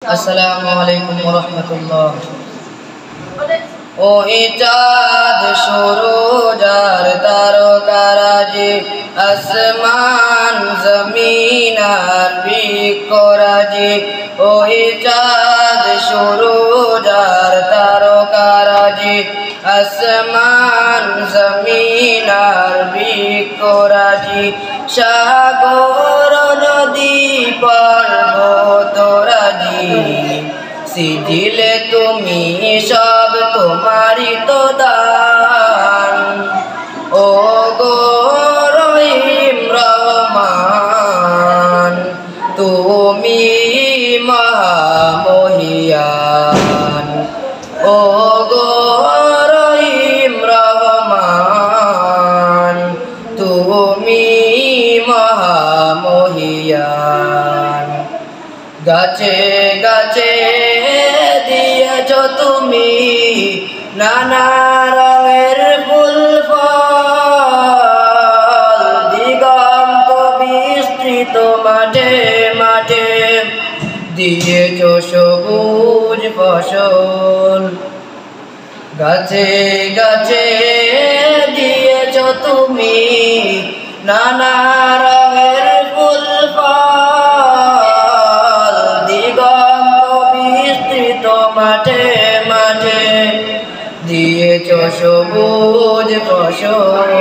আসসালামু আলাইকুম ওয়া রাহমাতুল্লাহ। ওই চাঁদ সূরজ আর তারকারাজি, আসমান জমিন আর বৃক্ষরাজি। ওই চাঁদ সূরজ আর তারকারাজি, আসমান জমিন আর বৃক্ষরাজি। সাগর নদী পর্বতরাজি, সিজিলে তুমি সব তোমারি তো দান। ও গো রহিম রহমান, তুমি মহামহিয়ান। ও গো রহিম রহমান, তুমি মহামহিয়ান। গাছে গাছে দিয়েছ তুমি নানা রঙের ফুল ফল, দিগন্ত বিস্তৃত মাঠে মাঠে দিয়েছ সবুজ ফসল। গাছে গাছে দিয়েছ তুমি নানা রঙের ফুল ফল, দিগন্ত বিস্তৃত মাঠে মাঠে দিয়েছ সবুজ ফসল।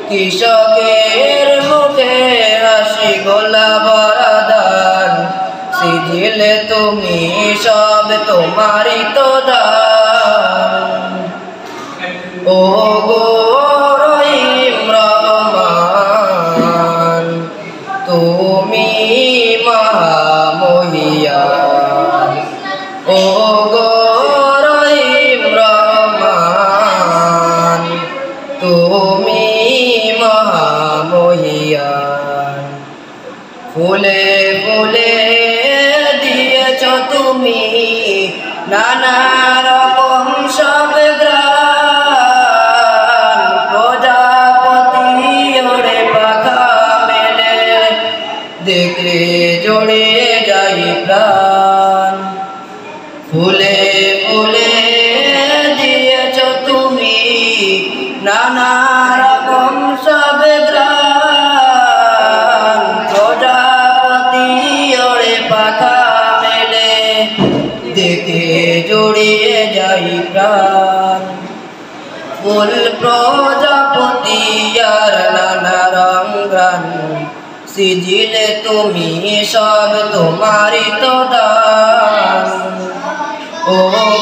কৃষকের মুখে হাসি গোলা ভরা দান, সিজিলে তুমি সব তোমারি তো দান। ও গো রহিম রহমান, তুমি মহামহিয়ান। ও গো রহিম রহমান, তুমি মহামহিয়ান। ফুলে ফুলে দিয়েছ তুমি নানা রকম সব গ্রান, প্রজাপতি ওরে পাখা মেলে দেখলে জড়ে যাই প্রাণ। ফুলে ফুলে দিয়েছ তুমি নানা রকম সব গ্রান, প্রজাপতি ওরে পাখা মেলে দেখে জড়িয়ে যাই প্রাণ। ফুল প্রজাপতি আর নানা রং গ্রান, সিজিলে তুমি সব তোমারি তো দান। ও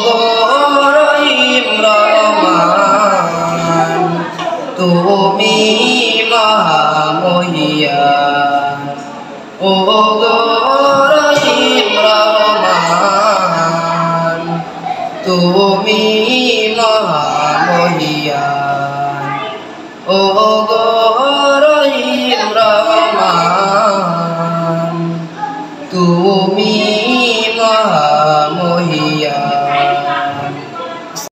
গো রহিম রহমান, তুমি মহামহিয়ান। ও গো রহিম রহমান, তুমি মহামহিয়ান। ও গো